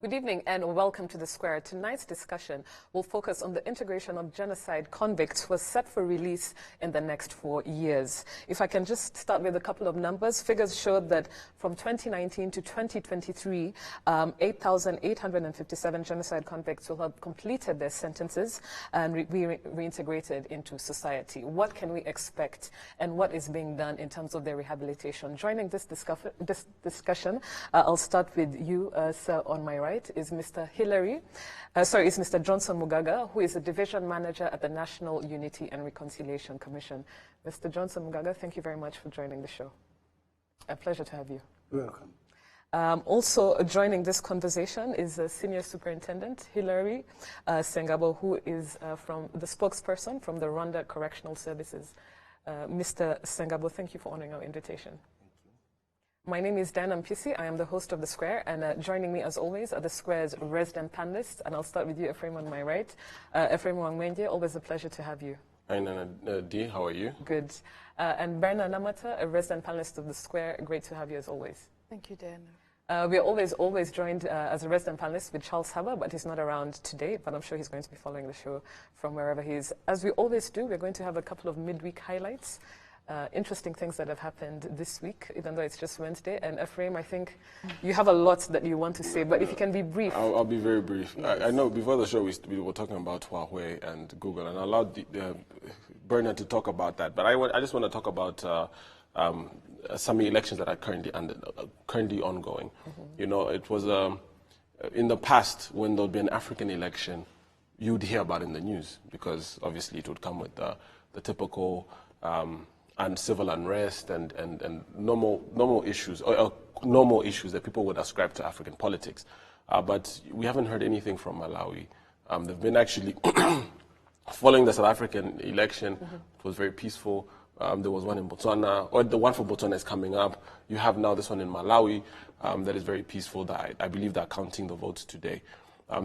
Good evening and welcome to The Square. Tonight's discussion will focus on the integration of genocide convicts who are set for release in the next 4 years. If I can just start with a couple of numbers, figures showed that from 2019 to 2023, 8,857 genocide convicts will have completed their sentences and be reintegrated into society. What can we expect and what is being done in terms of their rehabilitation? Joining this discussion, I'll start with you, sir, on my right. Is Mr. Mr. Johnson Mugaga, who is a division manager at the National Unity and Reconciliation Commission. Mr. Johnson Mugaga, thank you very much for joining the show. A pleasure to have you. You're welcome. Also joining this conversation is Senior Superintendent Hilary Sengabo, who is from the spokesperson from the Rwanda Correctional Services. Mr. Sengabo, thank you for honoring our invitation. My name is Dan Mpisi. I am the host of The Square, and joining me, as always, are The Square's resident panelists. And I'll start with you, Ephraim, on my right. Ephraim Wangwenge, always a pleasure to have you. Hi, Nana D. How are you? Good. And Berna Namata, a resident panelist of The Square. Great to have you, as always. Thank you, Dan. We are always joined as a resident panelist with Charles Haber, but he's not around today, but I'm sure he's going to be following the show from wherever he is. As we always do, we're going to have a couple of midweek highlights. Interesting things that have happened this week, even though it's just Wednesday. And Ephraim, I think you have a lot that you want to say, but if you can be brief. I'll be very brief. Yes. I know before the show we were talking about Huawei and Google, and I allowed Bernard to talk about that. But I just want to talk about some elections that are currently ongoing. Mm-hmm. You know, it was in the past when there would be an African election, you'd hear about it in the news because obviously it would come with the typical. And civil unrest and normal issues, or normal issues that people would ascribe to African politics. But we haven't heard anything from Malawi. They've been actually following the South African election. Mm-hmm. It was very peaceful. There was one in Botswana, or the one for Botswana is coming up. You have now this one in Malawi that is very peaceful. That I believe they're counting the votes today.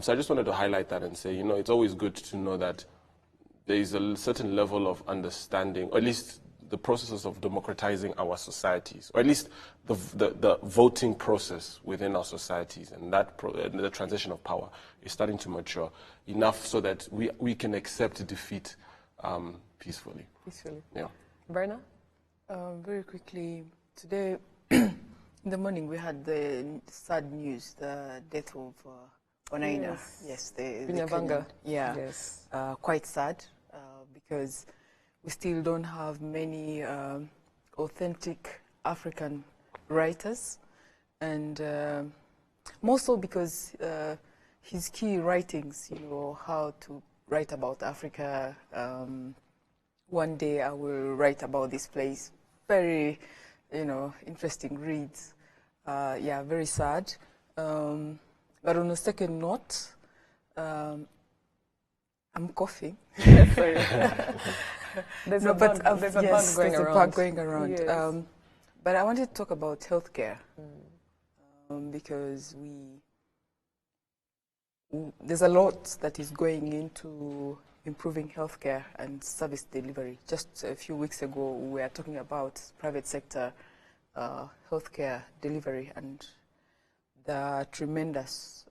So I just wanted to highlight that and say, you know, it's always good to know that there is a certain level of understanding, or at least the processes of democratizing our societies, or at least the voting process within our societies, and that the transition of power is starting to mature enough so that we can accept defeat peacefully. Yeah. Berna? Very quickly, today in the morning we had the sad news, the death of Onaina. Yes, the Kenyan. Yeah, yes. Quite sad because we still don't have many authentic African writers, and more so because his key writings, you know, how to write about Africa. One day I will write about this place. Very, you know, interesting reads. Yeah, very sad. But on a second note, I'm coughing. Sorry. There's a bug going around. Yes. But I wanted to talk about healthcare because there's a lot that is going into improving healthcare and service delivery. Just a few weeks ago, we were talking about private sector healthcare delivery and the tremendous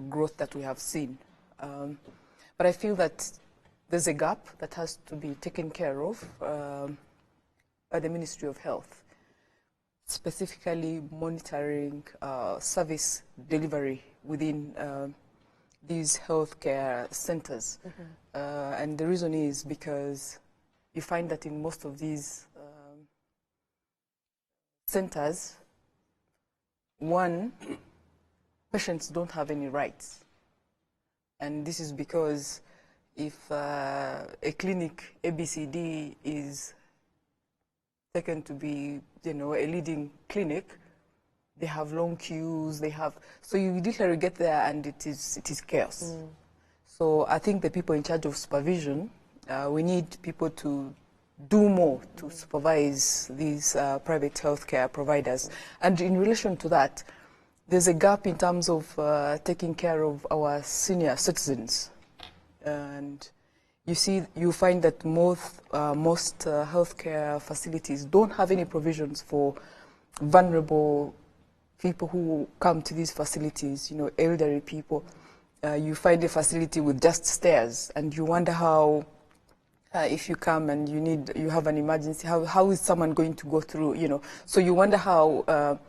growth that we have seen. But I feel that there's a gap that has to be taken care of by the Ministry of Health, specifically monitoring service delivery within these healthcare centers. Mm-hmm. And the reason is because you find that in most of these centers, one, patients don't have any rights. And this is because if a clinic ABCD is taken to be, you know, a leading clinic, they have long queues. So you literally get there and it is chaos. Mm. So I think the people in charge of supervision, we need people to do more to supervise these private healthcare providers. And in relation to that, there's a gap in terms of taking care of our senior citizens. And you find that most healthcare facilities don't have any provisions for vulnerable people who come to these facilities, you know, elderly people, you find a facility with just stairs, and you wonder how, if you come and you have an emergency, how is someone going to go through, you know? So you wonder how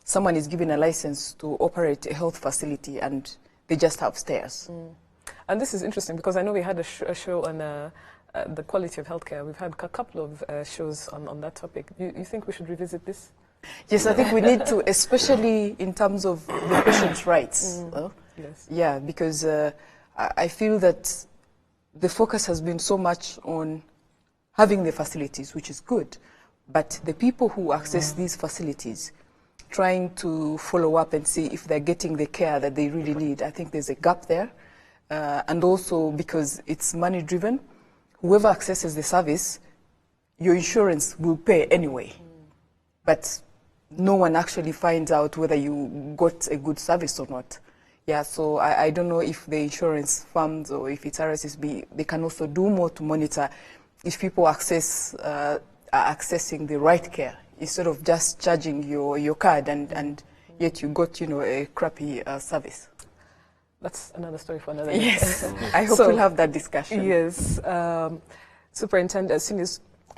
someone is given a license to operate a health facility and they just have stairs. And this is interesting because I know we had a show on the quality of healthcare. We've had a couple of shows on that topic. You think we should revisit this? Yes, I think we need to, especially in terms of the patient's rights. Yes. Yeah, because I feel that the focus has been so much on having the facilities, which is good, but the people who access these facilities, trying to follow up and see if they're getting the care that they really need. I think there's a gap there. And also because it's money driven, whoever accesses the service, your insurance will pay anyway. But no one actually finds out whether you got a good service or not. Yeah, so I don't know if the insurance firms or if it's RSSB, they can also do more to monitor if people are accessing the right care instead of just charging your card and yet you got, you know, a crappy service. That's another story for another day. Yes, I hope we'll have that discussion. Yes, Senior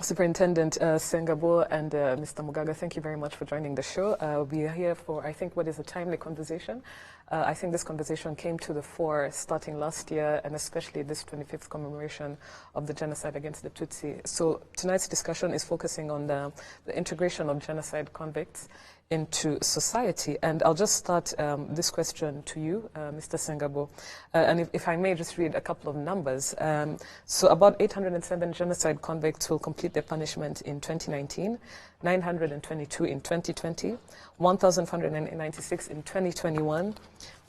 Superintendent Sengabo and Mr. Mugaga, thank you very much for joining the show. We are here for, I think, what is a timely conversation. I think this conversation came to the fore starting last year, and especially this 25th commemoration of the genocide against the Tutsi. So tonight's discussion is focusing on the integration of genocide convicts into society. And I'll just start this question to you, Mr. Sengabo. And if I may just read a couple of numbers. So about 807 genocide convicts will complete their punishment in 2019, 922 in 2020, 1,496 in 2021,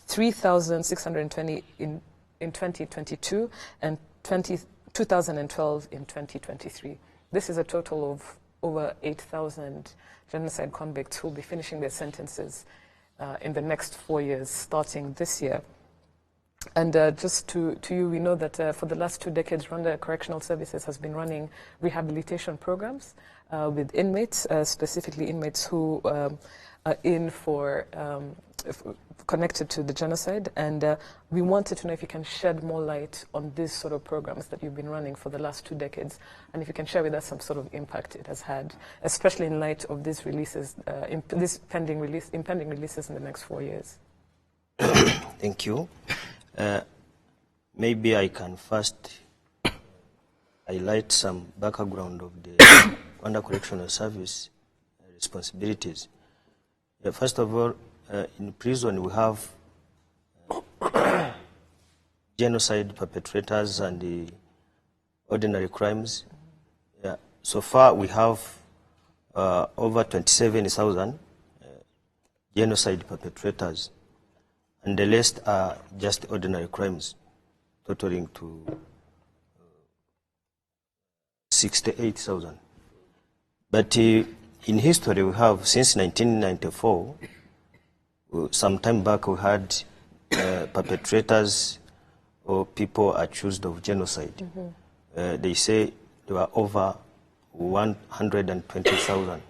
3,620 in 2022, and 2012 in 2023. This is a total of over 8,000 genocide convicts who will be finishing their sentences in the next 4 years, starting this year. And just to you, we know that for the last 2 decades, Rwanda Correctional Services has been running rehabilitation programs with inmates, specifically inmates who are in for connected to the genocide. And we wanted to know if you can shed more light on these sort of programs that you've been running for the last 2 decades, and if you can share with us some sort of impact it has had, especially in light of these releases, impending releases in the next 4 years. Thank you. Maybe I can first highlight some background of the Rwanda Correctional Service responsibilities. First of all, in prison we have genocide perpetrators and the ordinary crimes. Yeah. So far we have over 27,000 genocide perpetrators, and the rest are just ordinary crimes, totaling to 68,000. But in history, we have, since 1994, some time back, we had perpetrators or people accused of genocide. They say there were over 120,000.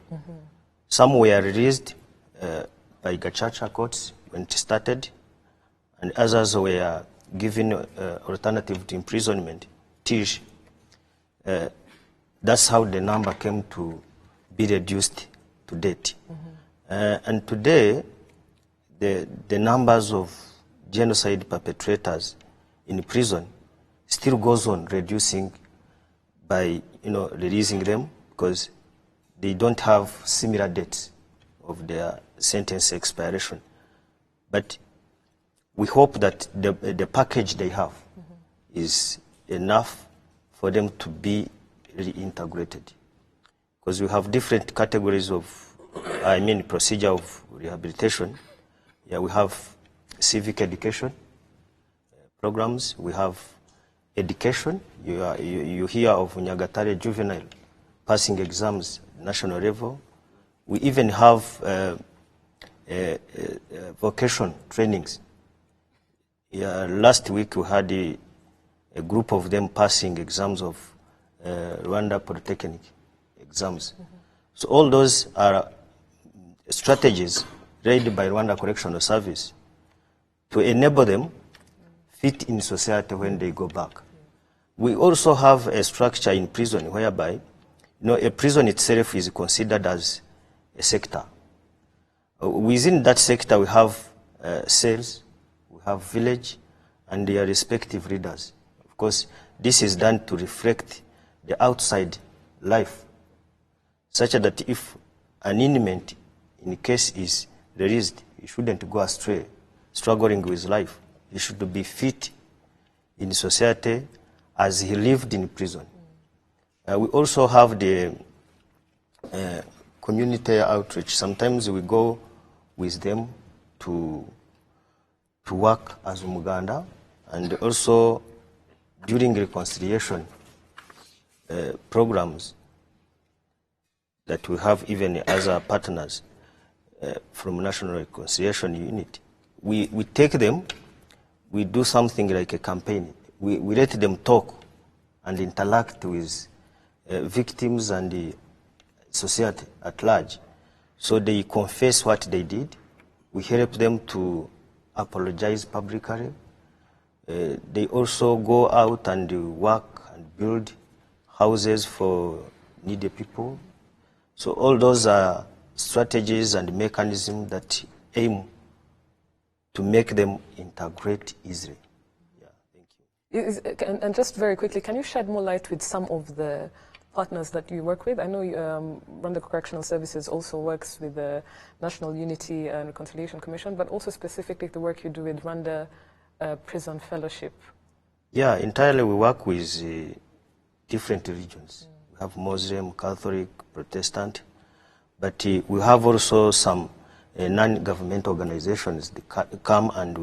Some were released by Gacaca courts when it started, and others were given alternative to imprisonment, TIJ. That's how the number came to be reduced to date. And today, the numbers of genocide perpetrators in prison still goes on reducing by releasing them, because they don't have similar dates of their sentence expiration. But we hope that the package they have is enough for them to be reintegrated, because we have different categories of, procedure of rehabilitation. Yeah, we have civic education programs. We have education. You hear of Nyagatare juvenile passing exams national level. We even have vocation trainings. Yeah, last week we had a group of them passing exams of Rwanda Polytechnic exams. So all those are strategies laid by Rwanda Correctional Service to enable them fit in society when they go back. We also have a structure in prison whereby a prison itself is considered as a sector. Within that sector, we have cells, we have village, and their respective leaders. Of course, this is done to reflect the outside life, such that if an inmate, in case is released, he shouldn't go astray, struggling with life. He should be fit in society as he lived in prison. We also have the community outreach. Sometimes we go with them to work as Umuganda, and also during reconciliation programs that we have even as our partners from National Reconciliation Unit. We take them, we do something like a campaign. We let them talk and interact with victims and the society at large. So they confess what they did. We help them to apologize publicly. They also go out and work and build houses for needy people. So all those are strategies and mechanisms that aim to make them integrate easily. Yeah, thank you. And just very quickly, can you shed more light with some of the partners that you work with? I know Rwanda Correctional Services also works with the National Unity and Reconciliation Commission, but also specifically the work you do with Rwanda Prison Fellowship. Yeah, entirely we work with different regions. We have Muslim, Catholic, Protestant, but we have also some non-government organizations that come and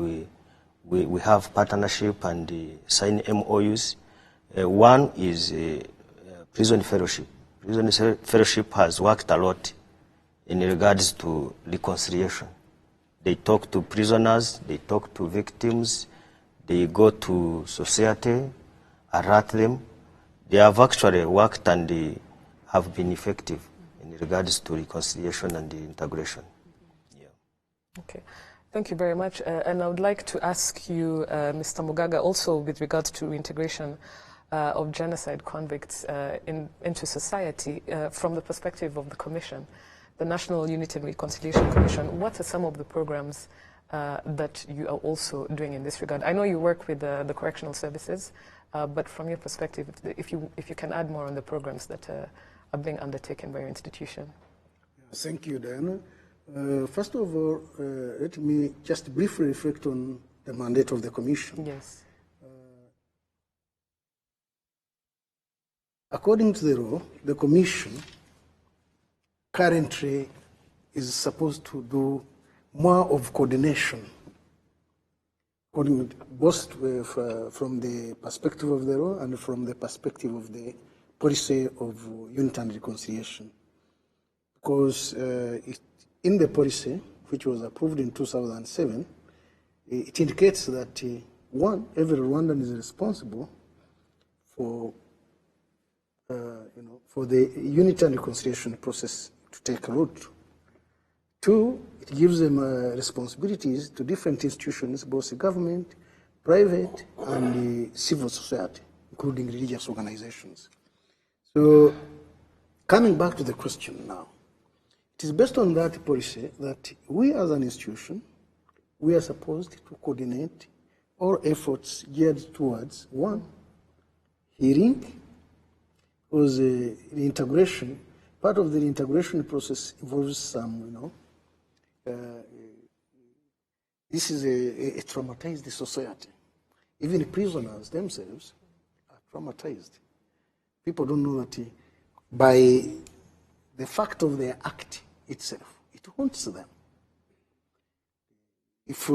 we have partnership and sign MOUs. One is Prison Fellowship. Prison Fellowship has worked a lot in regards to reconciliation. They talk to prisoners, they talk to victims, they go to society, alert them. They have actually worked and they have been effective in regards to reconciliation and integration. Yeah. Okay. Thank you very much. And I would like to ask you, Mr. Mugaga, also with regards to reintegration of genocide convicts into society from the perspective of the Commission, the National Unity and Reconciliation Commission. What are some of the programs that you are also doing in this regard? I know you work with the correctional services, but from your perspective, if you can add more on the programs that are being undertaken by your institution. Thank you, Diana. First of all, let me just briefly reflect on the mandate of the Commission. Yes. According to the law, the Commission currently is supposed to do more of coordination, both from the perspective of the law and from the perspective of the policy of unity and reconciliation. Because in the policy, which was approved in 2007, it indicates that every Rwandan is responsible for for the unity and reconciliation process to take root. Two, it gives them responsibilities to different institutions, both government, private, and civil society, including religious organizations. So, coming back to the question now, it is based on that policy that we as an institution, we are supposed to coordinate all efforts geared towards, one, healing, because the integration, part of the integration process involves some, this is a traumatized society. Even prisoners themselves are traumatized. People don't know that by the fact of their act itself, it haunts them. If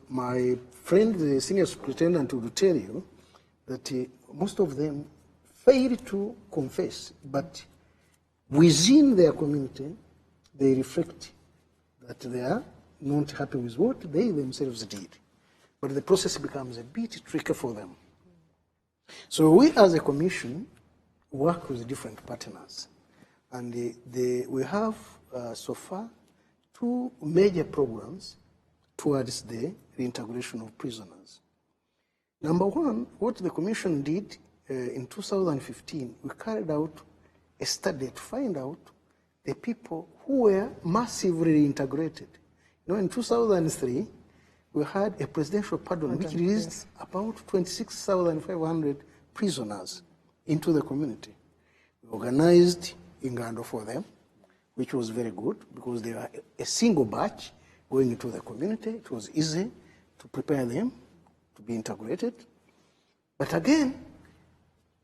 my friend, the senior superintendent, would tell you that most of them fail to confess, but within their community, they reflect that they are not happy with what they themselves did. But the process becomes a bit tricky for them. So we as a commission work with different partners. And we have so far two major programs towards the reintegration of prisoners. Number one, what the Commission did in 2015, we carried out a study to find out the people who were massively reintegrated. You know, in 2003, we had a presidential pardon which released about 26,500 prisoners into the community. We organized Ingando for them, which was very good because they were a single batch going into the community. It was easy to prepare them to be integrated. But again,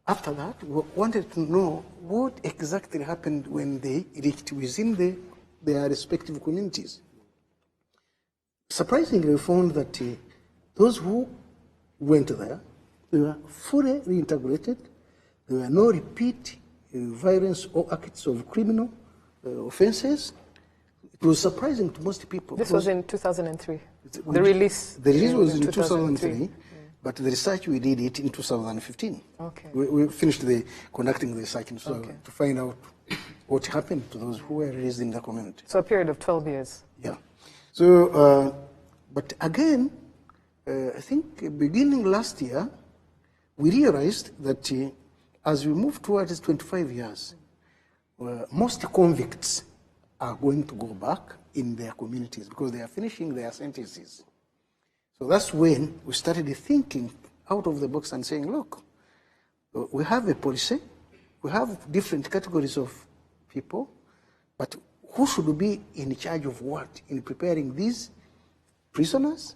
after that, we wanted to know what exactly happened when they reached within their respective communities. Surprisingly, we found that those who went there, they were fully reintegrated. There were no repeat violence or acts of criminal offenses. It was surprising to most people. This was in 2003. The release. The release was in 2003, but the research we did it in 2015. Okay. We finished conducting the research to find out what happened to those who were released in the community. So a period of 12 years. Yeah. So, but again, I think beginning last year, we realized that as we move towards 25 years, most convicts are going to go back in their communities because they are finishing their sentences. So that's when we started thinking out of the box and saying, look, we have a policy, we have different categories of people, but who should be in charge of what in preparing these prisoners,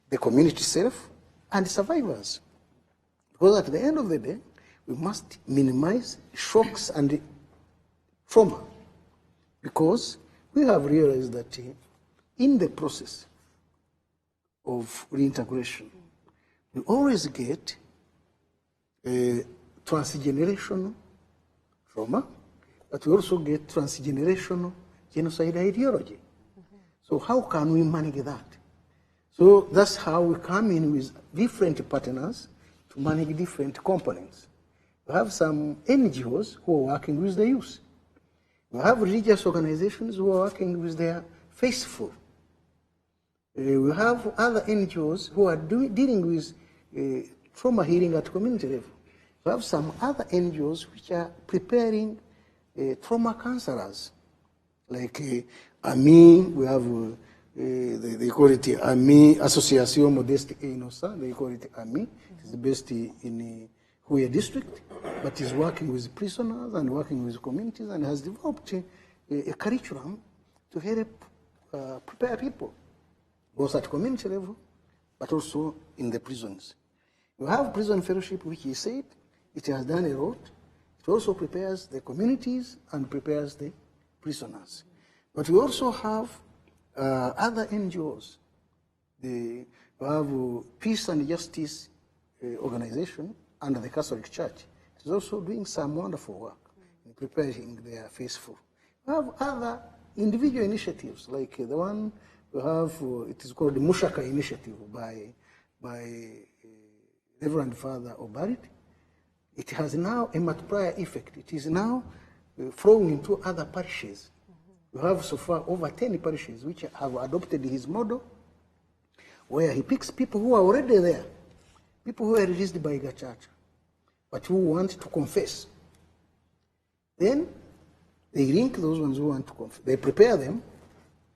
the community itself, and survivors? Because at the end of the day, we must minimize shocks and trauma, because we have realized that in the process of reintegration, we always get a transgenerational trauma, but we also get transgenerational genocide ideology. So how can we manage that? So that's how we come in with different partners to manage different components. We have some NGOs who are working with the youth. We have religious organizations who are working with their faithful. We have other NGOs who are dealing with trauma healing at community level. We have some other NGOs which are preparing trauma counselors, like AMI. We have, they call it AMI, Association Modeste et Innocent. They call it AMI. It's based in Huye district, but is working with prisoners and working with communities and has developed a curriculum to help prepare people, both at community level, but also in the prisons. We have prison fellowship, which he said, it has done a lot. It also prepares the communities and prepares the prisoners. But we also have other NGOs. We have Peace and Justice Organization under the Catholic Church. It is also doing some wonderful work in preparing their faithful. We have other individual initiatives, like the one we have, it is called the Mushaka Initiative by Reverend Father Obarit. It has now a multiplier effect. It is now flowing into other parishes. We have so far over 10 parishes which have adopted his model, where he picks people who are already there, people who are released by the church, but who want to confess. Then they link those ones who want to confess. They prepare them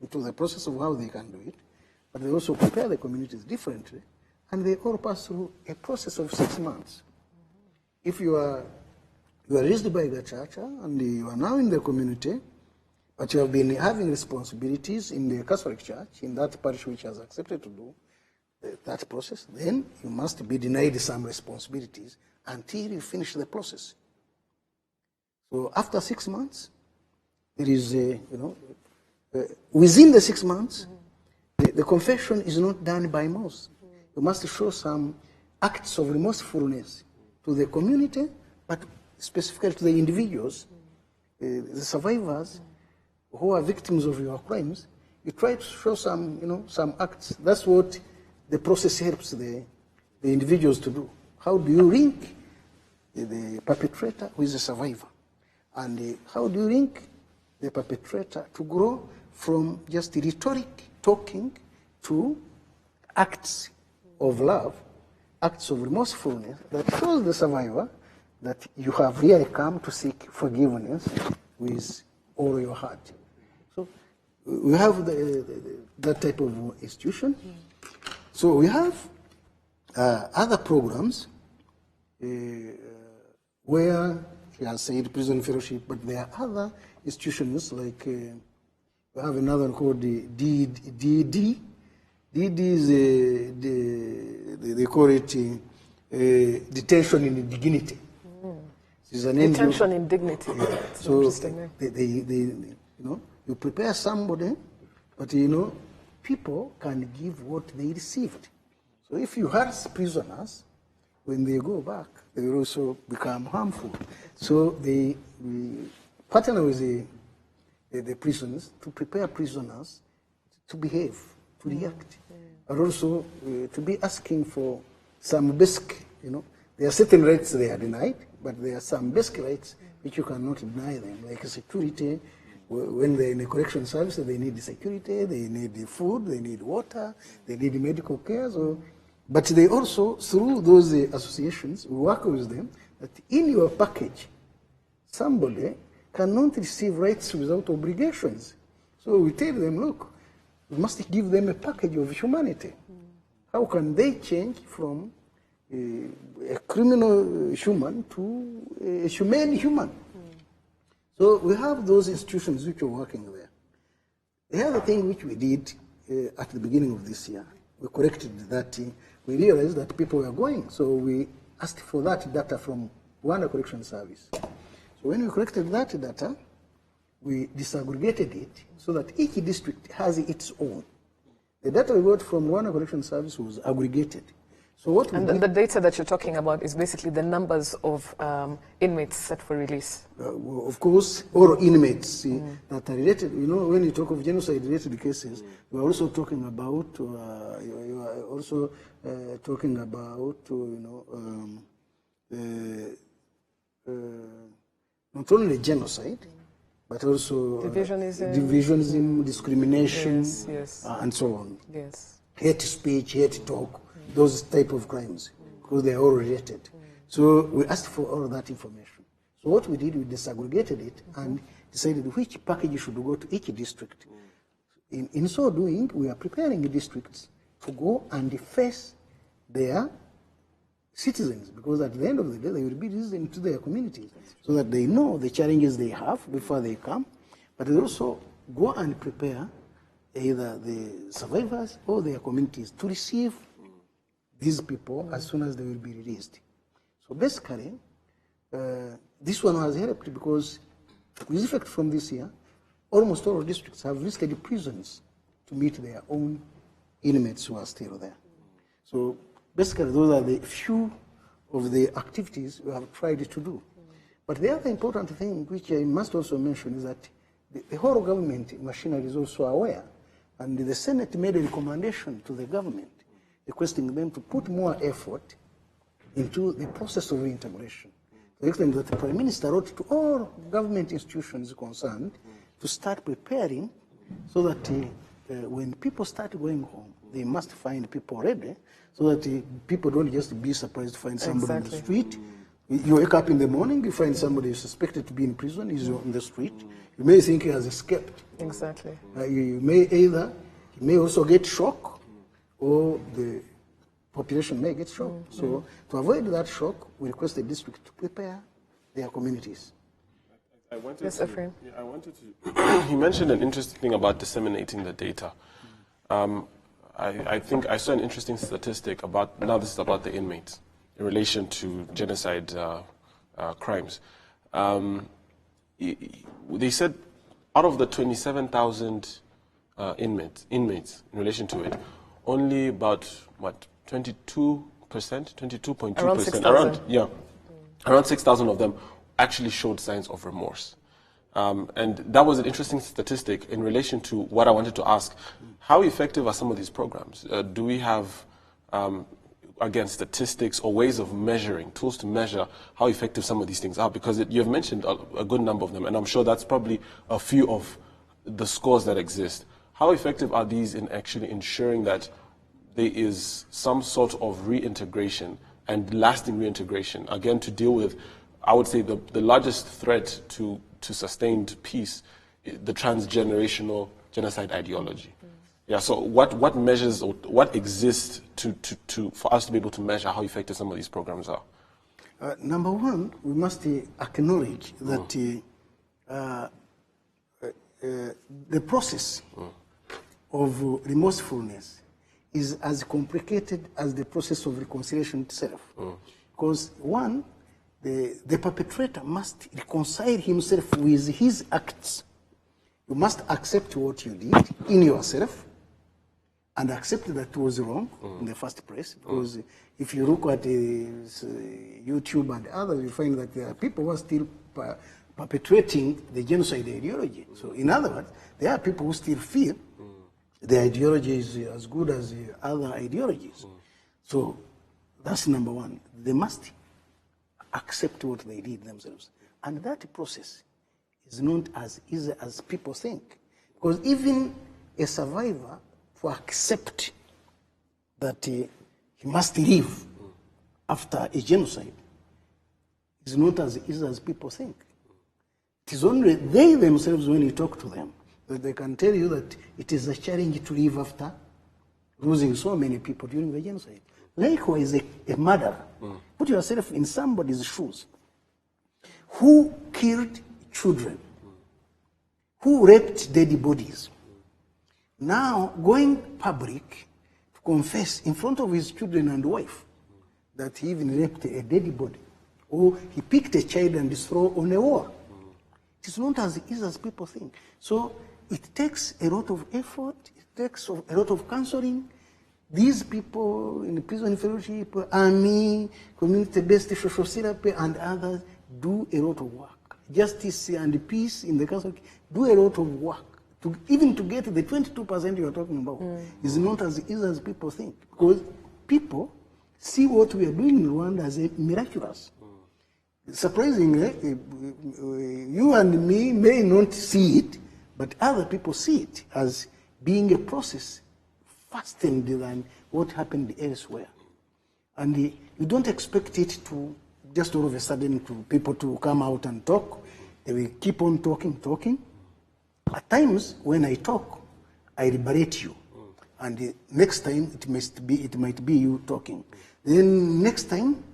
into the process of how they can do it, but they also prepare the communities differently, and they all pass through a process of 6 months. If you are raised by the church and you are now in the community, but you have been having responsibilities in the Catholic Church, in that parish which has accepted to do that process, then you must be denied some responsibilities until you finish the process. So after 6 months, there is within the 6 months, the confession is not done by most. You must show some acts of remorsefulness to the community, but specifically to the individuals, the survivors who are victims of your crimes. You try to show some acts. That's what the process helps the individuals to do. How do you link the perpetrator with the survivor? And how do you link the perpetrator to grow from just rhetoric, talking, to acts of love, acts of remorsefulness that shows the survivor that you have really come to seek forgiveness with all your heart. So we have that type of institution. So we have other programs where, she has said prison fellowship, but there are other institutions like we have another one called the DD. DD is they call it detention in dignity. It's an Detention in dignity. Yeah. So you prepare somebody, but people can give what they received. So if you harass prisoners, when they go back, they will also become harmful. So we partner with the prisons to prepare prisoners to behave, to react, but also to be asking for some basic, there are certain rights they are denied, but there are some basic rights which you cannot deny them, like security. When they're in a correction service, they need security, they need food, they need water, they need medical care. But they also, through those associations, we work with them that in your package, somebody cannot receive rights without obligations. So we tell them, look, we must give them a package of humanity. How can they change from a criminal human to a humane human? So we have those institutions which are working there. The other thing which we did at the beginning of this year, we corrected that. We realized that people were going, so we asked for that data from Rwanda Correction Service. So when we collected that data, we disaggregated it so that each district has its own. The data we got from Rwanda Correction Service was aggregated. So what the data that you're talking about is basically the numbers of inmates set for release. Well, of course, all inmates that are related. When you talk of genocide-related cases, you are also talking about. You are also talking about. Not only genocide, but also divisionism, discrimination, yes. And so on. Yes. Hate speech, hate talk. Those type of crimes, because they are all related. So we asked for all that information. So what we did, we disaggregated it and decided which package should go to each district. In so doing, we are preparing the districts to go and face their citizens, because at the end of the day, they will be listening to their communities so that they know the challenges they have before they come, but they also go and prepare either the survivors or their communities to receive these people as soon as they will be released. So basically, this one has helped because with effect from this year, almost all districts have listed prisons to meet their own inmates who are still there. So basically, those are the few of the activities we have tried to do. But the other important thing which I must also mention is that the whole government machinery is also aware, and the Senate made a recommendation to the government requesting them to put more effort into the process of reintegration. To the extent that the Prime Minister wrote to all government institutions concerned to start preparing so that when people start going home, they must find people ready so that people don't just be surprised to find somebody on the street. You wake up in the morning, you find somebody suspected to be in prison, he's on the street. You may think he has escaped. Exactly. He may also get shock, or the population may get shocked. So to avoid that shock, we request the district to prepare their communities. Yes, Ephraim. Yeah, I wanted to. He mentioned an interesting thing about disseminating the data. I think I saw an interesting statistic about, now this is about the inmates in relation to genocide crimes. They said out of the 27,000 inmates in relation to it, only about, 22%, 22.2%, around 6,000 of them actually showed signs of remorse. And that was an interesting statistic in relation to what I wanted to ask. How effective are some of these programs? Do we have, again, statistics or ways of measuring, tools to measure how effective some of these things are? Because you have mentioned a good number of them, and I'm sure that's probably a few of the scores that exist, how effective are these in actually ensuring that there is some sort of reintegration and lasting reintegration, again, to deal with, I would say, the largest threat to sustained peace, the transgenerational genocide ideology? Yeah, so what measures or what exists for us to be able to measure how effective some of these programs are? Number one, we must acknowledge that the process of remorsefulness is as complicated as the process of reconciliation itself. Because one, the perpetrator must reconcile himself with his acts. You must accept what you did in yourself and accept that it was wrong in the first place. Because if you look at YouTube and others, you find that there are people who are still perpetuating the genocide ideology. So in other words, there are people who still feel the ideology is as good as other ideologies. So that's number one. They must accept what they did themselves. And that process is not as easy as people think. Because even a survivor, to accept that he must live after a genocide, is not as easy as people think. It is only they themselves, when you talk to them, that they can tell you that it is a challenge to live after losing so many people during the genocide. Likewise, a murderer. Put yourself in somebody's shoes. Who killed children? Who raped dead bodies? Now, going public to confess in front of his children and wife that he even raped a dead body, or he picked a child and threw on a wall. It is not as easy as people think. So it takes a lot of effort, it takes a lot of counseling. These people in the prison fellowship, army, community-based social therapy, and others do a lot of work. Justice and peace in the council do a lot of work. Even to get the 22% you are talking about is not as easy as people think. Because people see what we are doing in Rwanda as miraculous. Surprisingly, you and me may not see it, but other people see it as being a process faster than what happened elsewhere. And you don't expect it to just all of a sudden to people to come out and talk. They will keep on talking. At times, when I talk, I liberate you. And the next time, it might be you talking. Then next time,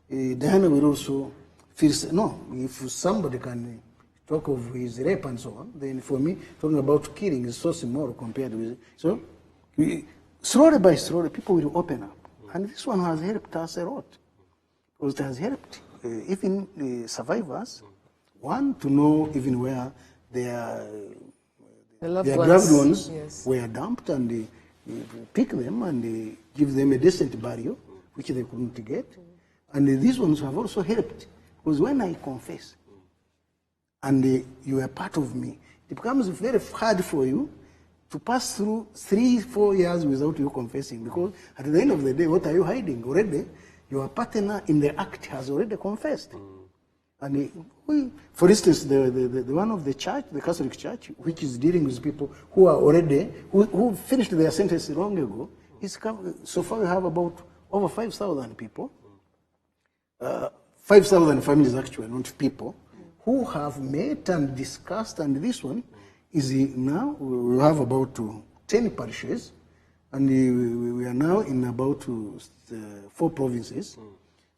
Diana will also feel, no, if somebody can talk of his rape and so on, then for me, talking about killing is so small compared with, so slowly by slowly, people will open up. And this one has helped us a lot. Because it has helped even the survivors, one, to know even where their loved ones were dumped, and they pick them and they give them a decent burial, which they couldn't get. And these ones have also helped. Because when I confess, and you are part of me, it becomes very hard for you to pass through 3-4 years without you confessing. Because at the end of the day, what are you hiding? Already, your partner in the act has already confessed. And for instance, the one of the church, the Catholic Church, which is dealing with people who are already, who finished their sentence long ago, so far we have about over 5,000 people, 5,000 families actually, not people, who have met and discussed, and this one is now, we have about 10 parishes, and we are now in about 4 provinces.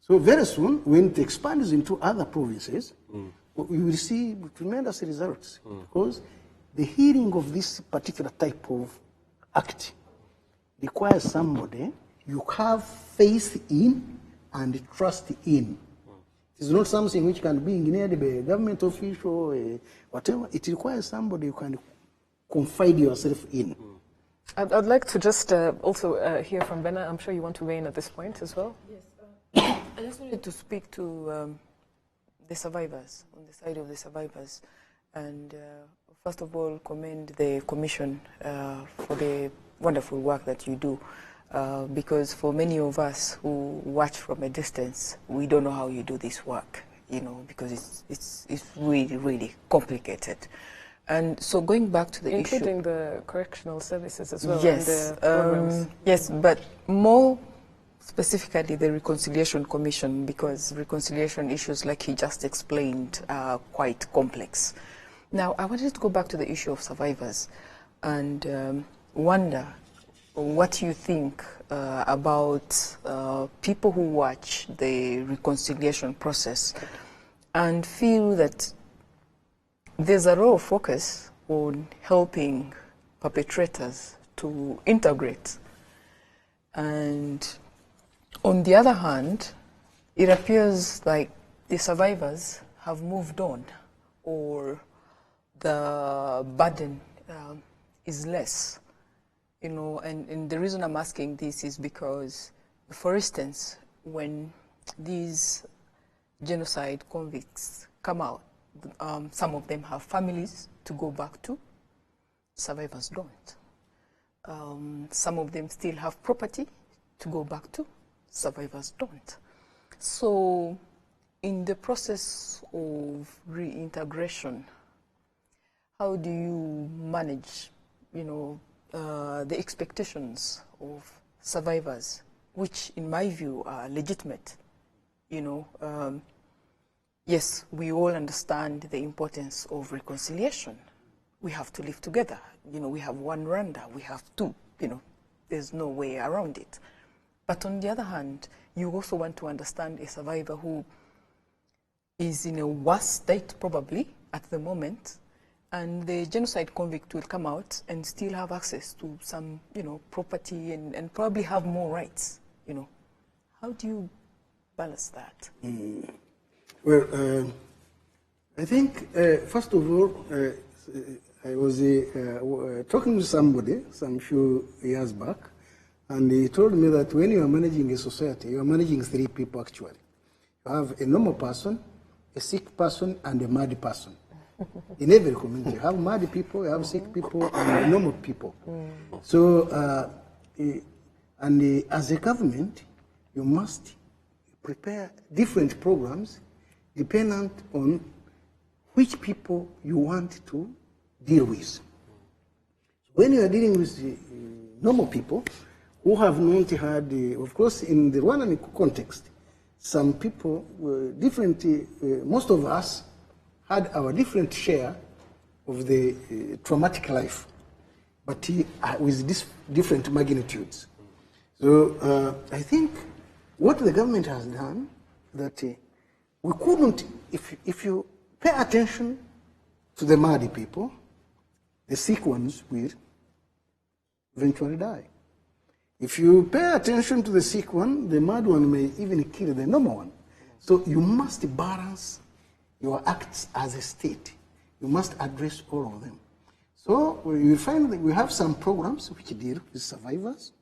So very soon, when it expands into other provinces, we will see tremendous results, because the healing of this particular type of act requires somebody you have faith in and trust in. It's not something which can be engineered by a government official, whatever. It requires somebody you can confide yourself in. I'd like to just also hear from Bena. I'm sure you want to weigh in at this point as well. Yes. I just wanted to speak to the survivors, on the side of the survivors. And first of all, commend the Commission for the wonderful work that you do. Because for many of us who watch from a distance, we don't know how you do this work, because it's really, really complicated. And so going back to the issue, including the correctional services as well. yes, and the programs. yes, but more specifically the Reconciliation Commission, because reconciliation issues, like he just explained, are quite complex. Now, I wanted to go back to the issue of survivors and wonder what you think about people who watch the reconciliation process and feel that there's a real focus on helping perpetrators to integrate. And on the other hand, it appears like the survivors have moved on, or the burden is less. You know, and the reason I'm asking this is because, for instance, when these genocide convicts come out, some of them have families to go back to, survivors don't. Some of them still have property to go back to, survivors don't. So in the process of reintegration, how do you manage, you know, the expectations of survivors, which in my view are legitimate? You know, yes, we all understand the importance of reconciliation. We have to live together. You know, we have one Rwanda, we have two, you know, there's no way around it. But on the other hand, you also want to understand a survivor who is in a worse state probably at the moment, and the genocide convict will come out and still have access to some, you know, property and probably have more rights, you know. How do you balance that? Well, I think, first of all, I was talking to somebody some few years back, and he told me that when you are managing a society, you are managing three people actually. You have a normal person, a sick person, and a mad person. In every community, you have mad people, you have sick people, and normal people. So, as a government, you must prepare different programs dependent on which people you want to deal with. When you are dealing with normal people who have not had, of course, in the Rwandan context, some people were different, most of us had our different share of the traumatic life, but with different magnitudes. So I think what the government has done, that we couldn't, if you pay attention to the mad people, the sick ones will eventually die. If you pay attention to the sick one, the mad one may even kill the normal one. So you must balance your acts as a state. You must address all of them. So you find that we have some programs which deal with survivors.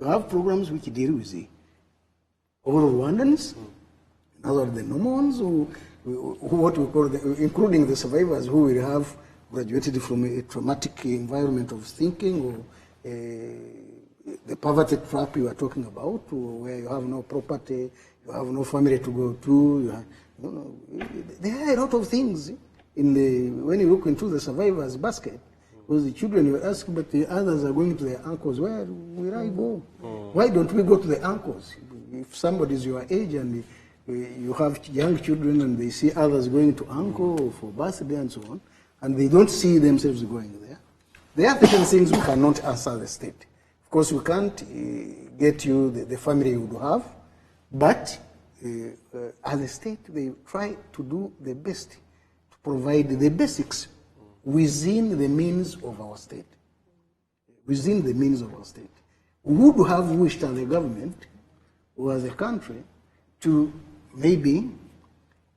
We have programs which deal with the all Rwandans, in other words, the normal ones, who what we call, including the survivors who will have graduated from a traumatic environment of thinking, or the poverty trap you are talking about, where you have no property, you have no family to go to. There are a lot of things when you look into the survivors' basket. Because the children will ask, but the others are going to their uncles. Where will I go? Why don't we go to the uncles? If somebody is your age and you have young children and they see others going to uncle for birthday and so on, and they don't see themselves going there, there are certain things we cannot answer the state. Of course, we can't get you the family you would have, but as a state, they try to do the best to provide the basics within the means of our state. Within the means of our state. We would have wished as a government or as a country to maybe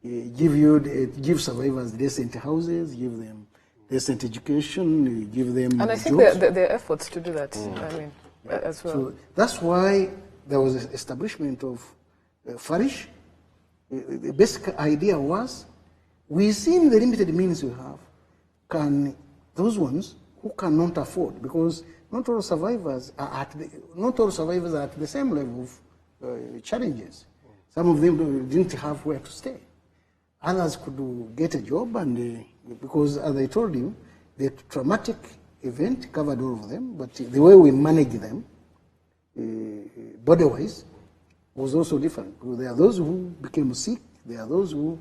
give survivors decent houses, give them decent education, give them and I think jobs. there are efforts to do that, I mean, as well. So that's why there was an establishment of Farish. The basic idea was, within the limited means we have, can those ones who cannot afford, because not all survivors are at the same level of challenges. Some of them didn't have where to stay. Others could get a job and because as I told you, the traumatic event covered all of them, but the way we manage them, body-wise, was also different. Because there are those who became sick, there are those who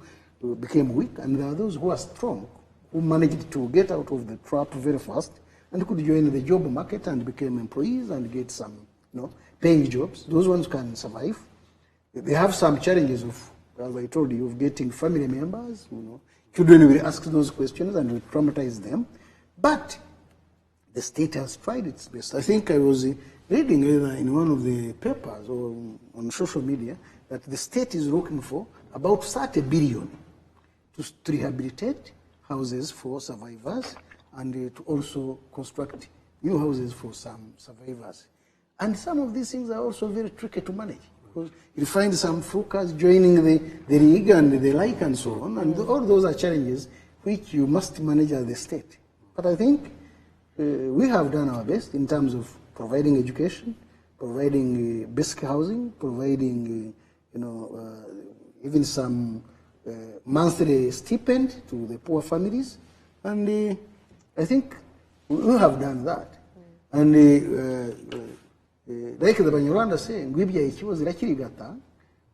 became weak, and there are those who are strong, who managed to get out of the trap very fast and could join the job market and became employees and get some, paying jobs. Those ones can survive. They have some challenges of, as I told you, of getting family members. Children will ask those questions and will traumatize them. But the state has tried its best. I think I was reading in one of the papers or on social media that the state is looking for about 30 billion to rehabilitate houses for survivors and to also construct new houses for some survivors. And some of these things are also very tricky to manage, because you find some focus joining the league and the like and so on, and all those are challenges which you must manage as the state. But I think we have done our best in terms of providing education, providing basic housing, providing even some monthly stipend to the poor families, and I think we have done that. And like the Banyarwanda saying,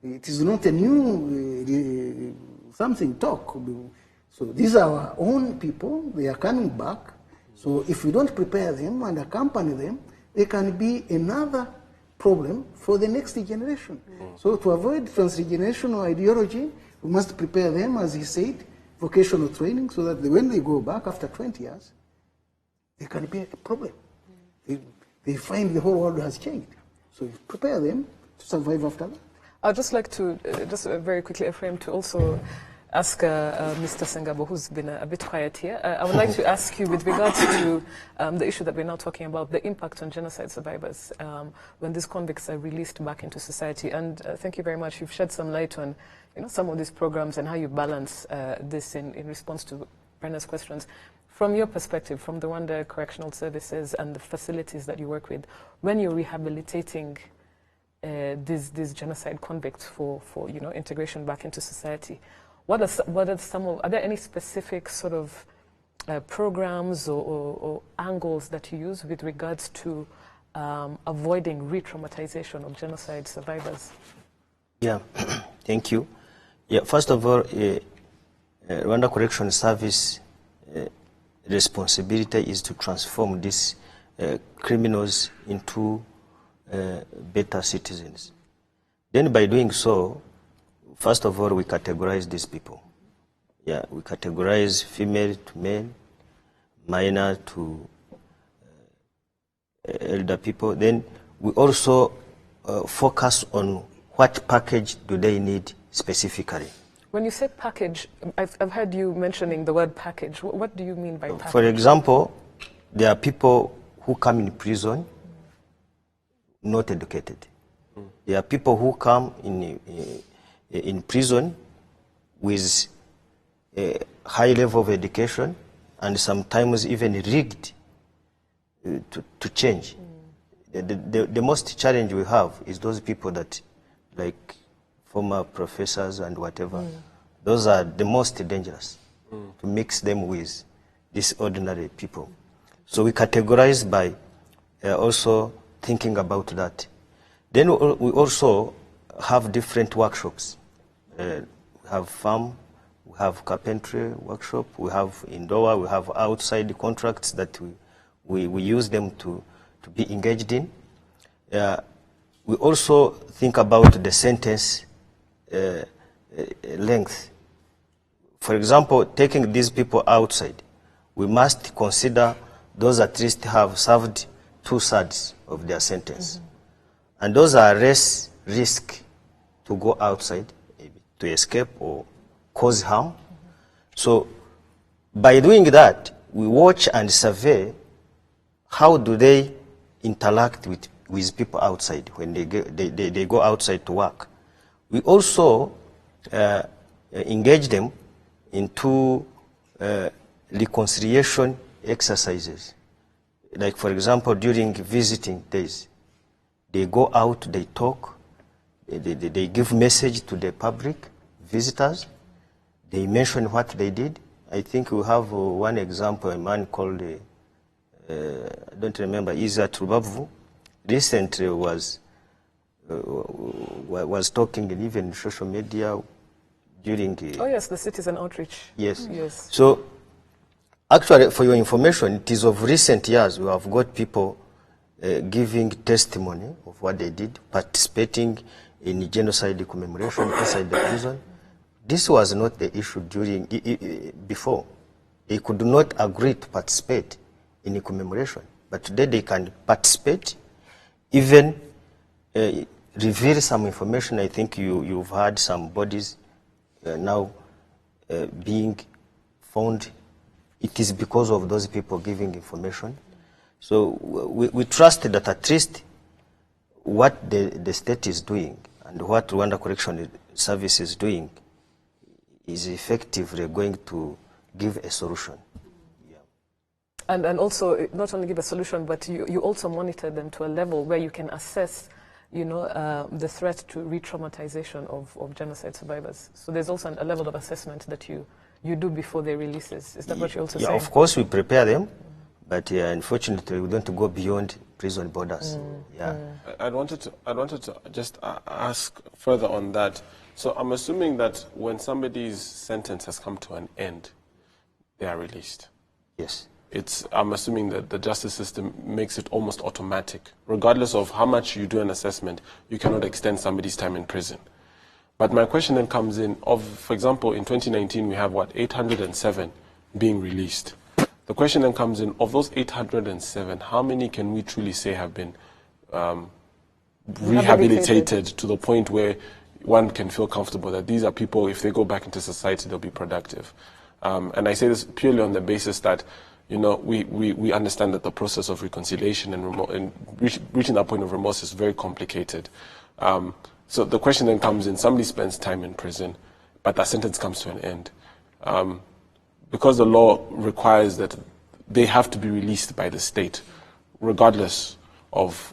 it is not a new something talk. So these are our own people, they are coming back. So if we don't prepare them and accompany them, they can be another problem for the next generation. So to avoid transgenerational ideology, we must prepare them, as he said, vocational training, so that when they go back after 20 years, they can be a problem. They find the whole world has changed. So you prepare them to survive after that. I'd just like to, very quickly, Ephraim, to also ask Mr. Sengabo, who's been a bit quiet here. I would like to ask you, with regards to the issue that we're now talking about, the impact on genocide survivors when these convicts are released back into society. And thank you very much. You've shed some light on some of these programs and how you balance this in response to Brenna's questions. From your perspective, from the Rwanda Correctional Services and the facilities that you work with, when you're rehabilitating these genocide convicts for integration back into society, what are some of, are there any specific sort of programs or angles that you use with regards to avoiding re-traumatization of genocide survivors? Yeah, thank you. Yeah, first of all, Rwanda Correctional Service responsibility is to transform these criminals into better citizens. Then by doing so, first of all, we categorize these people. Yeah, we categorize female to male, minor to elder people. Then we also focus on what package do they need specifically. When you say package, I've heard you mentioning the word package. What do you mean by package? For example, there are people who come in prison not educated. There are people who come in prison with a high level of education and sometimes even rigged to change. The most challenge we have is those people that, like former professors and whatever, those are the most dangerous to mix them with these ordinary people. So we categorize by also thinking about that. Then we also have different workshops. We have farm, we have carpentry workshop, we have indoor, we have outside contracts that we use them to be engaged in. We also think about the sentence length. For example, taking these people outside, we must consider those at least have served 2/3 of their sentence. And those are less risk to go outside, maybe to escape or cause harm. So by doing that, we watch and survey how do they interact with people outside when they go outside to work. We also engage them into reconciliation exercises. Like, for example, during visiting days, they go out, they talk, they give message to the public, visitors, they mention what they did, I think we have one example, a man called, I don't remember, Isa Trubavu, recently was talking even in social media during... oh yes, the citizen outreach. Yes. Yes. So, actually, for your information, it is of recent years we have got people giving testimony of what they did, participating in genocide commemoration inside the prison. This was not the issue before. They could not agree to participate in a commemoration, but today they can participate, even reveal some information. I think you've had some bodies now being found. It is because of those people giving information. So we trust that at least what the state is doing and what Rwanda Correctional Service is doing is effectively going to give a solution. Yeah. And also, not only give a solution, but you also monitor them to a level where you can assess, the threat to re-traumatization of genocide survivors. So there's also a level of assessment that you do before they releases. Is that what you're also saying? Yeah, of course we prepare them, but unfortunately we don't go beyond prison borders. Yeah. I wanted to just ask further on that. So I'm assuming that when somebody's sentence has come to an end, they are released. Yes. I'm assuming that the justice system makes it almost automatic. Regardless of how much you do an assessment, you cannot extend somebody's time in prison. But my question then comes in, for example, in 2019, we have, 807 being released. The question then comes in, of those 807, how many can we truly say have been rehabilitated to the point where one can feel comfortable that these are people, if they go back into society, they'll be productive? And I say this purely on the basis that, we understand that the process of reconciliation and reaching that point of remorse is very complicated. So the question then comes in, somebody spends time in prison, but that sentence comes to an end. Because the law requires that they have to be released by the state, regardless of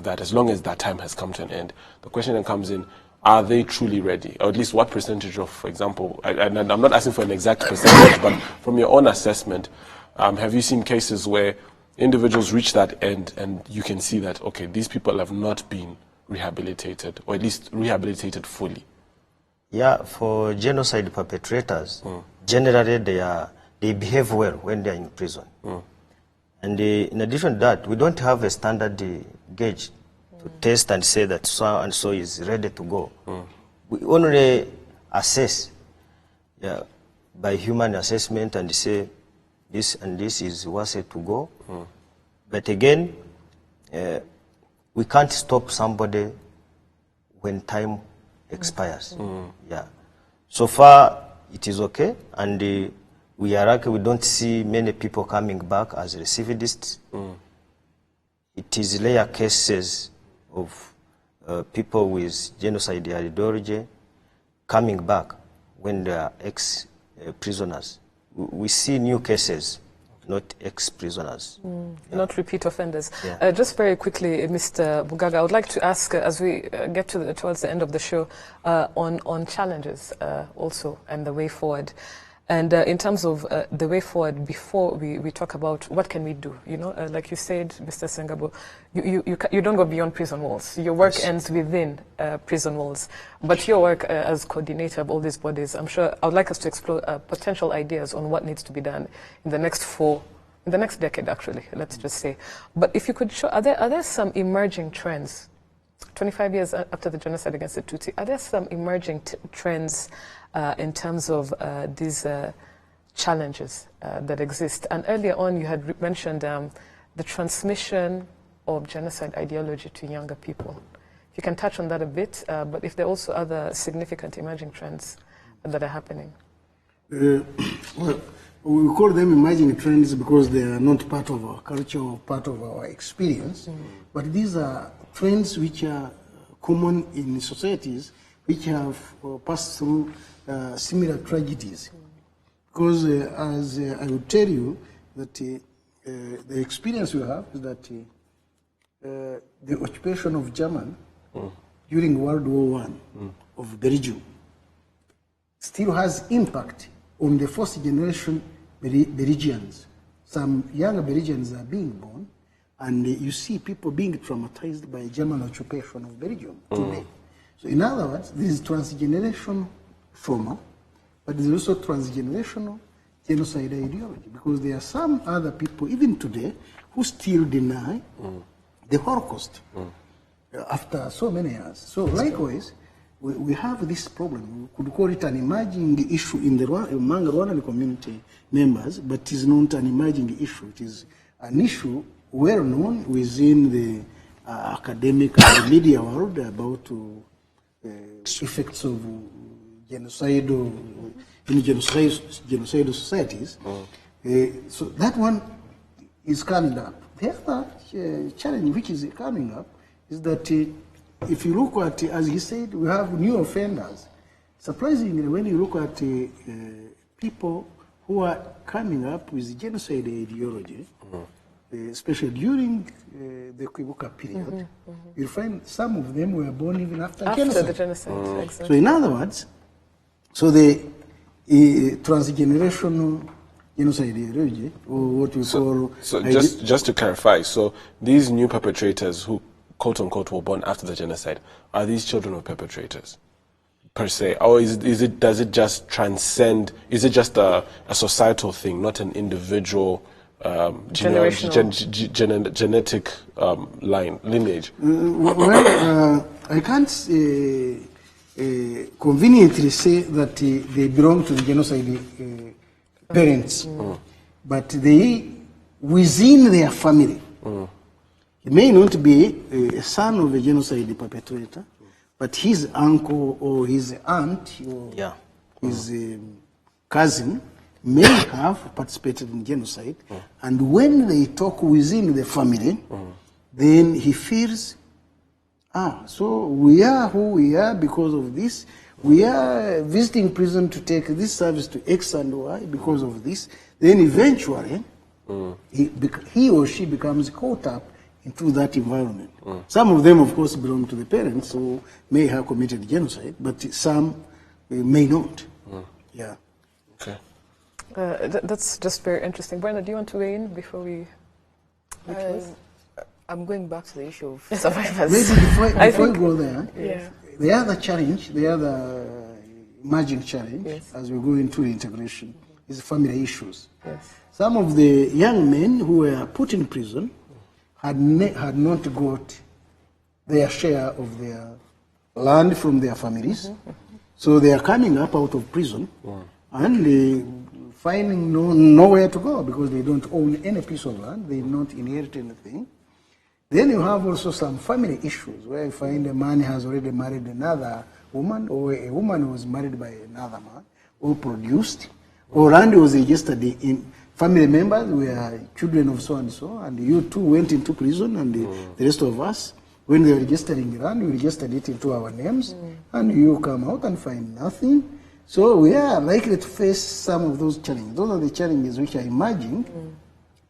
that, as long as that time has come to an end. The question then comes in, are they truly ready? Or at least what percentage of, for example, and I'm not asking for an exact percentage, but from your own assessment, have you seen cases where individuals reach that end and you can see that, okay, these people have not been rehabilitated, or at least rehabilitated fully? Yeah, for genocide perpetrators, generally they behave well when they are in prison. And in addition to that, we don't have a standard gauge to test and say that so and so is ready to go. We only assess by human assessment and say this and this is worth it to go. But again, we can't stop somebody when time expires. Yeah. So far, it is okay, and we are lucky we don't see many people coming back as recidivists. It is rare cases of people with genocide ideology coming back when they are ex-prisoners. We see new cases, not ex-prisoners. Not repeat offenders. Yeah. Just very quickly, Mr. Bugaga, I would like to ask, as we get towards the end of the show, on challenges also and the way forward. And in terms of the way forward, before we talk about what can we do, like you said, Mr. Sengabo, you don't go beyond prison walls. Your work ends within prison walls. But your work as coordinator of all these bodies, I'm sure I would like us to explore potential ideas on what needs to be done in the next decade, actually, let's just say. But if you could show, are there some emerging trends, 25 years after the genocide against the Tutsi, are there some emerging trends in terms of these challenges that exist? And earlier on, you had mentioned the transmission of genocide ideology to younger people. You can touch on that a bit, but if there are also other significant emerging trends that are happening. Well, we call them emerging trends because they are not part of our culture or part of our experience. But these are trends which are common in societies which have passed through similar tragedies. Because as I would tell you, that the experience we have is that the occupation of German during World War I of the region still has impact on the first generation Belgians. Some younger Belgians are being born, and you see people being traumatized by German occupation of Belgium today. So in other words, this is transgenerational trauma, but there's also transgenerational genocide ideology, because there are some other people, even today, who still deny the Holocaust after so many years. So likewise, we have this problem. We could call it an emerging issue in the among Rwandan community members, but it is not an emerging issue. It is an issue well known within the academic and the media world about effects of genocidal in genocidal societies. So that one is coming up. The other challenge which is coming up is that if you look at, as he said, we have new offenders. Surprisingly, when you look at people who are coming up with genocide ideology, especially during the Kwibuka period, you'll find some of them were born even after genocide. The genocide. Exactly. So in other words, so the transgenerational genocide ideology, or what we call... So just to clarify, so these new perpetrators who quote-unquote were born after the genocide, are these children of perpetrators per se, or does it just transcend, is it just a societal thing, not an individual genetic lineage? Well, I can't conveniently say that they belong to the genocide parents, but they, within their family, he may not be a son of a genocide perpetrator, but his uncle or his aunt or his cousin may have participated in genocide. And when they talk within the family, then he feels, so we are who we are because of this. We are visiting prison to take this service to X and Y because of this. Then eventually, he or she becomes caught up into that environment. Some of them, of course, belong to the parents who may have committed genocide, but some may not. Yeah. Okay. That's just very interesting. Bernard, do you want to weigh in before we close? I'm going back to the issue of survivors. Maybe before we go there, Yeah. the other challenge, the other emerging challenge, as we go into the integration, is family issues. Yes. Some of the young men who were put in prison had not got their share of their land from their families. So they are coming up out of prison and they finding nowhere to go because they don't own any piece of land, they not inherit anything. Then you have also some family issues where you find a man has already married another woman, or a woman was married by another man, or produced, or land was registered in family members were children of so and so, and you too went into prison, and the rest of us, when they were registering land, we registered it into our names, and you come out and find nothing. So we are likely to face some of those challenges. Those are the challenges which are emerging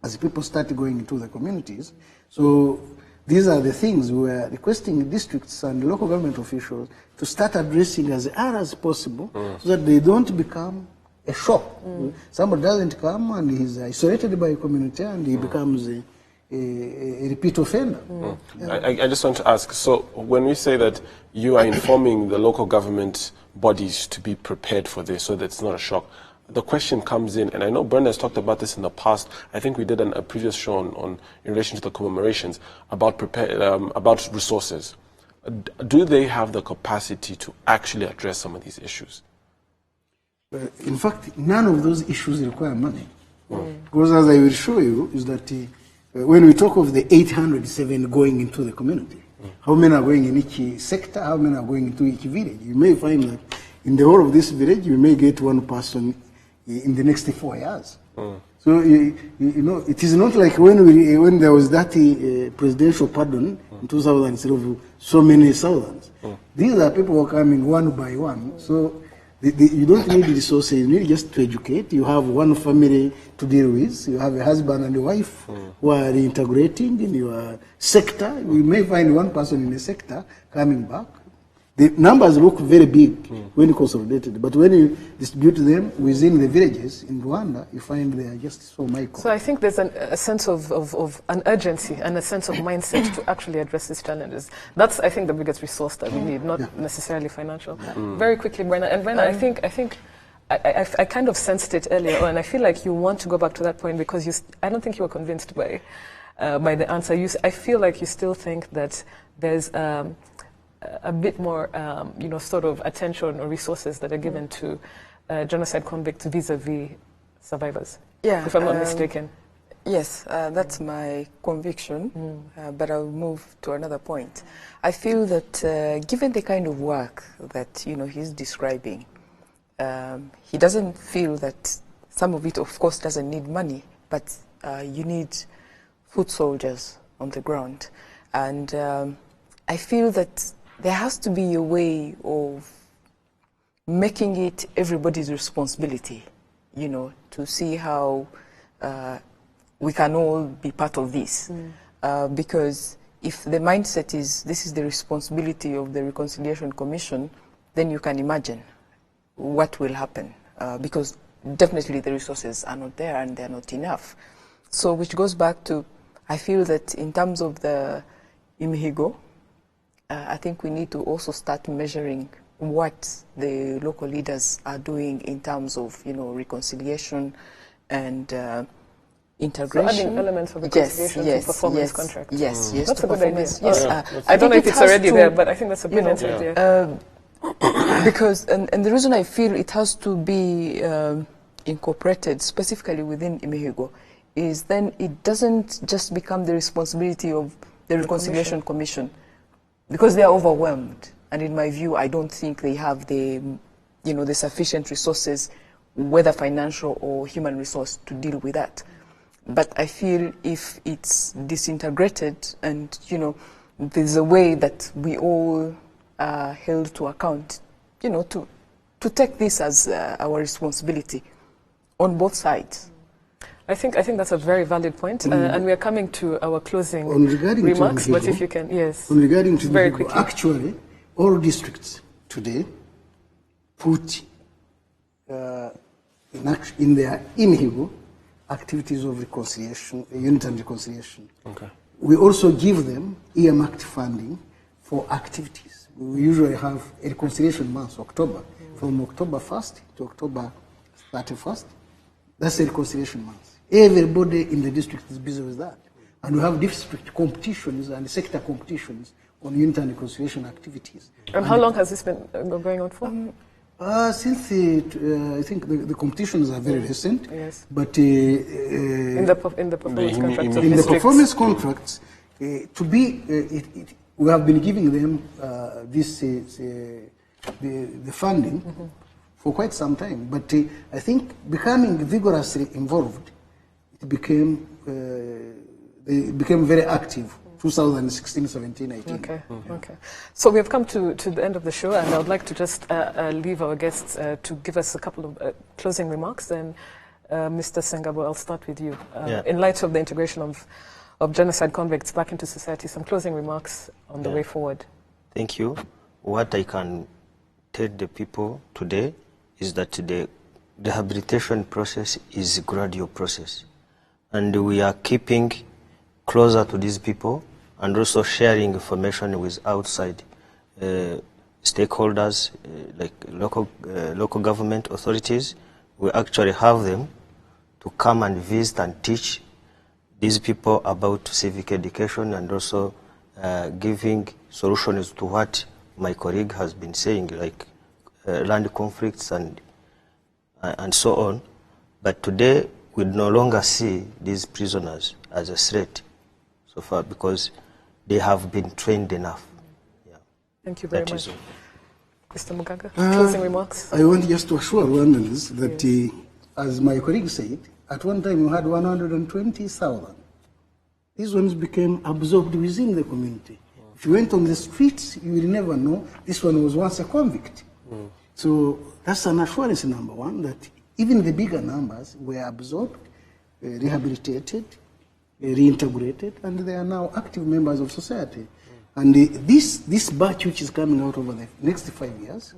as people start going into the communities. So these are the things we are requesting districts and local government officials to start addressing as early as possible so that they don't become a shock. Somebody doesn't come and he's isolated by a community and he becomes a repeat offender. I just want to ask, so when we say that you are informing the local government bodies to be prepared for this so that it's not a shock, the question comes in, and I know Bernard has talked about this in the past. I think we did a previous show on in relation to the commemorations about resources. Do they have the capacity to actually address some of these issues? In fact, none of those issues require money. Because as I will show you, is that when we talk of the 807 going into the community, how many are going in each sector, how many are going into each village? You may find that in the whole of this village, you may get one person in the next 4 years. So, you know, it is not like when there was that presidential pardon in 2000 instead of so many thousands. These are people who are coming one by one. So you don't need resources, you need just to educate. You have one family to deal with. You have a husband and a wife who are integrating in your sector. You may find one person in a sector coming back. The numbers look very big when consolidated, but when you distribute them within the villages in Rwanda, you find they are just so micro. So I think there's a sense of an urgency and a sense of mindset to actually address these challenges. That's, I think, the biggest resource that we need, not necessarily financial. Very quickly, Brenna. And Brenna, I kind of sensed it earlier on, and I feel like you want to go back to that point because I don't think you were convinced by the answer. I feel like you still think that there's a bit more, sort of attention or resources that are given to genocide convicts vis-a-vis survivors, if I'm not mistaken. Yes, that's my conviction, but I'll move to another point. I feel that given the kind of work that, he's describing, he doesn't feel that some of it, of course, doesn't need money, but you need foot soldiers on the ground. And I feel that there has to be a way of making it everybody's responsibility, to see how we can all be part of this. Because if the mindset is this is the responsibility of the Reconciliation Commission, then you can imagine what will happen. Because definitely the resources are not there and they're not enough. So which goes back to, I feel that in terms of the imihigo, I think we need to also start measuring what the local leaders are doing in terms of, reconciliation and integration. So adding elements of reconciliation to performance contracts. Yes, that's a good idea. Yes, I don't know if it's already there, but I think that's a brilliant idea. Because, and the reason I feel it has to be incorporated specifically within imihigo is then it doesn't just become the responsibility of the Reconciliation Commission. Because they are overwhelmed, and in my view, I don't think they have the, the sufficient resources, whether financial or human resource, to deal with that. But I feel if it's disintegrated, and there's a way that we all are held to account, to take this as our responsibility on both sides. I think that's a very valid point, and we are coming to our closing remarks. But if you can, yes. Regarding to very quickly. Actually, all districts today put in their imihigo activities of reconciliation, unity and reconciliation. Okay. We also give them earmarked funding for activities. We usually have a reconciliation month, October, from October 1st to October 31st. That's a reconciliation month. Everybody in the district is busy with that. And we have district competitions and sector competitions on unity and reconciliation activities. And how long has this been going on for? Since I think the competitions are very recent. Yes. But in the performance contracts, in the performance contracts, we have been giving them the funding for quite some time. But I think becoming vigorously involved, they became very active. 2016, 17, 18. Okay, okay. So we have come to the end of the show, and I would like to just leave our guests to give us a couple of closing remarks. And Mr. Sengabo, I'll start with you. In light of the integration of genocide convicts back into society, some closing remarks on the way forward. Thank you. What I can tell the people today is that the rehabilitation process is a gradual process. And we are keeping closer to these people and also sharing information with outside stakeholders, like local government authorities. We actually have them to come and visit and teach these people about civic education and also giving solutions to what my colleague has been saying, like land conflicts and so on. But today, we no longer see these prisoners as a threat so far because they have been trained enough. Yeah. Thank you very much. Mr. Mugaga, closing remarks? I want just to assure Rwandans that, as my colleague said, at one time we had 120,000. These ones became absorbed within the community. If you went on the streets, you will never know this one was once a convict. So that's an assurance, number one, that even the bigger numbers were absorbed, rehabilitated, reintegrated, and they are now active members of society. And this batch which is coming out over the next 5 years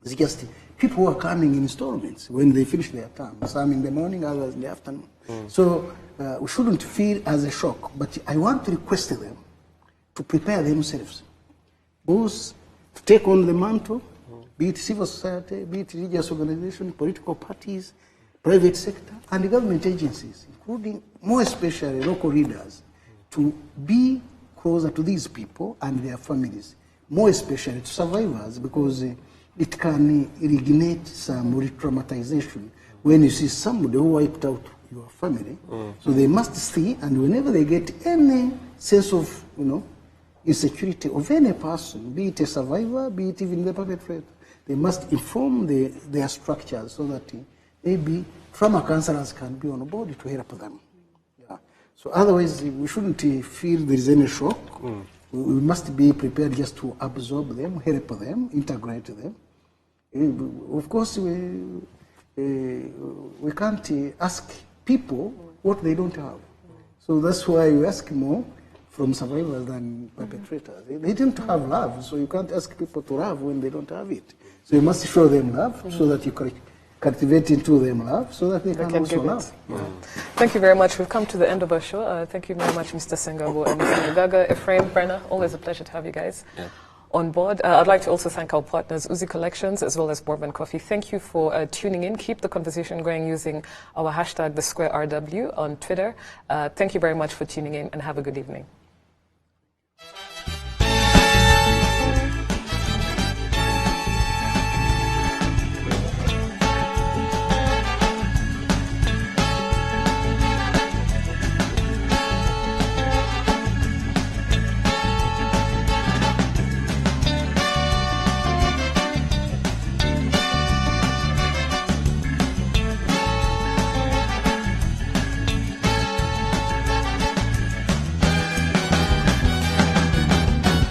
is just people who are coming in installments when they finish their term. Some in the morning, others in the afternoon. So we shouldn't feel as a shock, but I want to request them to prepare themselves, both to take on the mantle, be it civil society, be it religious organizations, political parties, private sector, and government agencies, including more especially local leaders, to be closer to these people and their families, more especially to survivors, because it can originate some re-traumatization when you see somebody who wiped out your family. So they must see, and whenever they get any sense of, insecurity of any person, be it a survivor, be it even the perpetrator, they must inform their structures so that maybe trauma counselors can be on board to help them. Yeah. So otherwise, we shouldn't feel there is any shock. We must be prepared just to absorb them, help them, integrate them. Of course, we can't ask people what they don't have. So that's why we ask more from survivors than perpetrators. They didn't have love, so you can't ask people to love when they don't have it. So you must show them love so that you cultivate into them love so that they can also love. Thank you very much. We've come to the end of our show. Thank you very much, Mr. Sengabo and Mr. Mugaga. Ephraim, Brenna, always a pleasure to have you guys on board. I'd like to also thank our partners, Uzi Collections, as well as Bourbon Coffee. Thank you for tuning in. Keep the conversation going using our hashtag, #TheSquareRW on Twitter. Thank you very much for tuning in, and have a good evening.